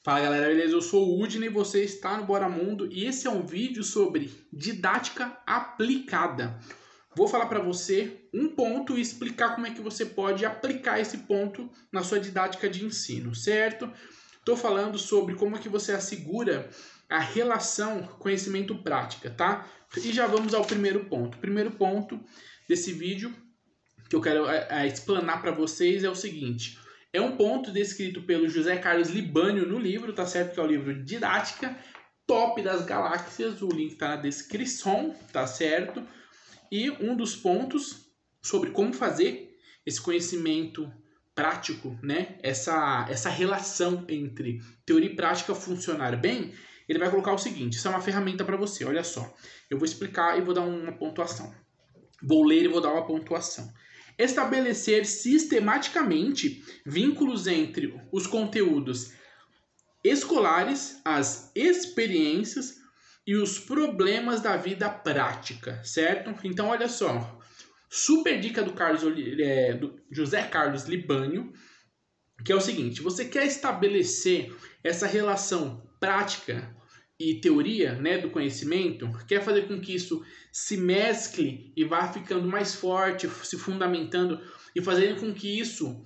Fala galera, beleza? Eu sou o Udine e você está no Bora Mundo e esse é um vídeo sobre didática aplicada. Vou falar para você um ponto e explicar como é que você pode aplicar esse ponto na sua didática de ensino, certo? Estou falando sobre como é que você assegura a relação conhecimento-prática, tá? E já vamos ao primeiro ponto. O primeiro ponto desse vídeo que eu quero explanar para vocês é o seguinte. É um ponto descrito pelo José Carlos Libânio no livro, tá certo? Que é o livro Didática Top das Galáxias. O link tá na descrição, tá certo? E um dos pontos sobre como fazer esse conhecimento prático, né? Essa relação entre teoria e prática funcionar bem, ele vai colocar o seguinte: isso é uma ferramenta para você, olha só. Eu vou explicar e vou dar uma pontuação. Vou ler e vou dar uma pontuação. Estabelecer sistematicamente vínculos entre os conteúdos escolares, as experiências e os problemas da vida prática, certo? Então, olha só, super dica do José Carlos Libânio, que é o seguinte: você quer estabelecer essa relação prática e teoria, né, do conhecimento, quer fazer com que isso se mescle e vá ficando mais forte, se fundamentando e fazendo com que isso,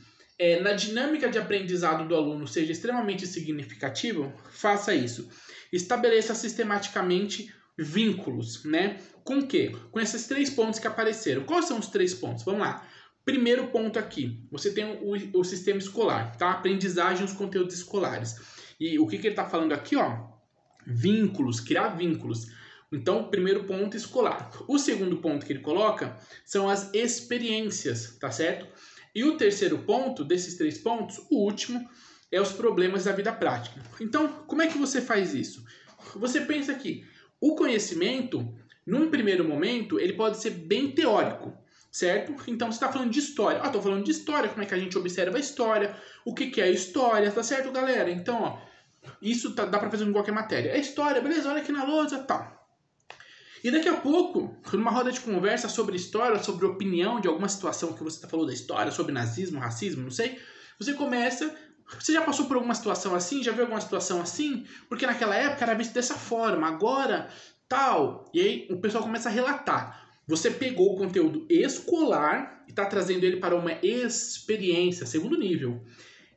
na dinâmica de aprendizado do aluno, seja extremamente significativo, faça isso. Estabeleça sistematicamente vínculos, né? Com o quê? Com esses 3 pontos que apareceram. Quais são os 3 pontos? Vamos lá. Primeiro ponto aqui, você tem o sistema escolar, tá? Aprendizagem dos conteúdos escolares. E o que ele está falando aqui, ó? Vínculos, criar vínculos. Então, o primeiro ponto escolar. O segundo ponto que ele coloca são as experiências, tá certo? E o terceiro ponto, desses 3 pontos, o último, é os problemas da vida prática. Então, como é que você faz isso? Você pensa que o conhecimento, num primeiro momento, ele pode ser bem teórico, certo? Então, você está falando de história. Estou falando de história, como é que a gente observa a história, o que é a história, tá certo, galera? Então, ó, isso dá para fazer em qualquer matéria. É história, beleza? Olha aqui na lousa, tá. E daqui a pouco, numa roda de conversa sobre história, sobre opinião de alguma situação que você falou da história, sobre nazismo, racismo, não sei, você começa... Você já passou por alguma situação assim? Já viu alguma situação assim? Porque naquela época era visto dessa forma, agora tal. E aí o pessoal começa a relatar. Você pegou o conteúdo escolar e está trazendo ele para uma experiência, segundo nível.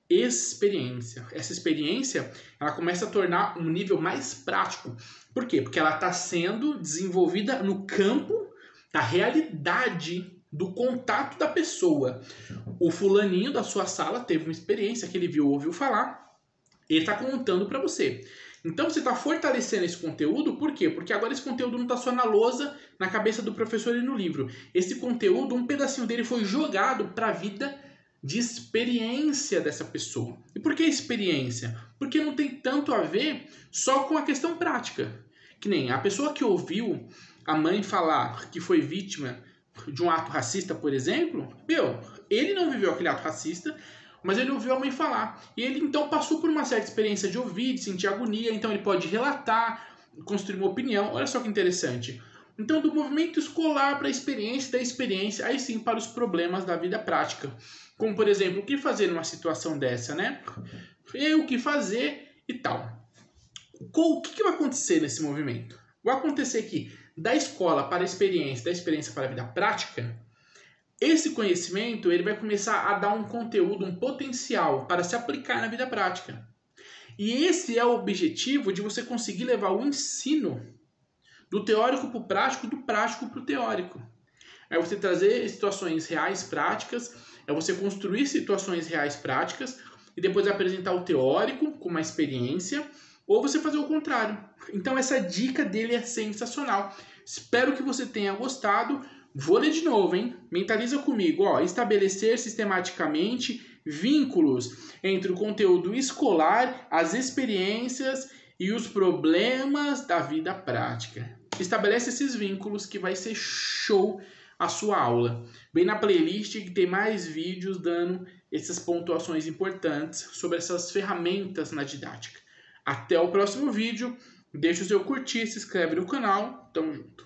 Experiência. Essa experiência, ela começa a tornar um nível mais prático. Por quê? Porque ela está sendo desenvolvida no campo da realidade, do contato da pessoa. O fulaninho da sua sala teve uma experiência que ele viu, ouviu falar, ele está contando para você. Então você está fortalecendo esse conteúdo, por quê? Porque agora esse conteúdo não está só na lousa, na cabeça do professor e no livro. Esse conteúdo, um pedacinho dele foi jogado para a vida de experiência dessa pessoa. E por que experiência? Porque não tem tanto a ver só com a questão prática. Que nem a pessoa que ouviu a mãe falar que foi vítima de um ato racista, por exemplo, ele não viveu aquele ato racista, mas ele ouviu a mãe falar. E ele então passou por uma certa experiência de ouvir, de sentir agonia, então ele pode relatar, construir uma opinião. Olha só que interessante. Então, do movimento escolar para a experiência, da experiência, aí sim para os problemas da vida prática. Como, por exemplo, o que fazer numa situação dessa, né? E o que fazer e tal. O que vai acontecer nesse movimento? Vai acontecer que, da escola para a experiência, da experiência para a vida prática, esse conhecimento ele vai começar a dar um conteúdo, um potencial para se aplicar na vida prática. E esse é o objetivo de você conseguir levar o ensino do teórico para o prático, do prático para o teórico. É você trazer situações reais práticas, é você construir situações reais práticas e depois apresentar o teórico com uma experiência, ou você fazer o contrário. Então essa dica dele é sensacional. Espero que você tenha gostado. Vou ler de novo, hein? Mentaliza comigo, ó. Estabelecer sistematicamente vínculos entre o conteúdo escolar, as experiências e os problemas da vida prática. Estabelece esses vínculos que vai ser show a sua aula. Vem na playlist que tem mais vídeos dando essas pontuações importantes sobre essas ferramentas na didática. Até o próximo vídeo. Deixa o seu curtir, se inscreve no canal. Tamo junto.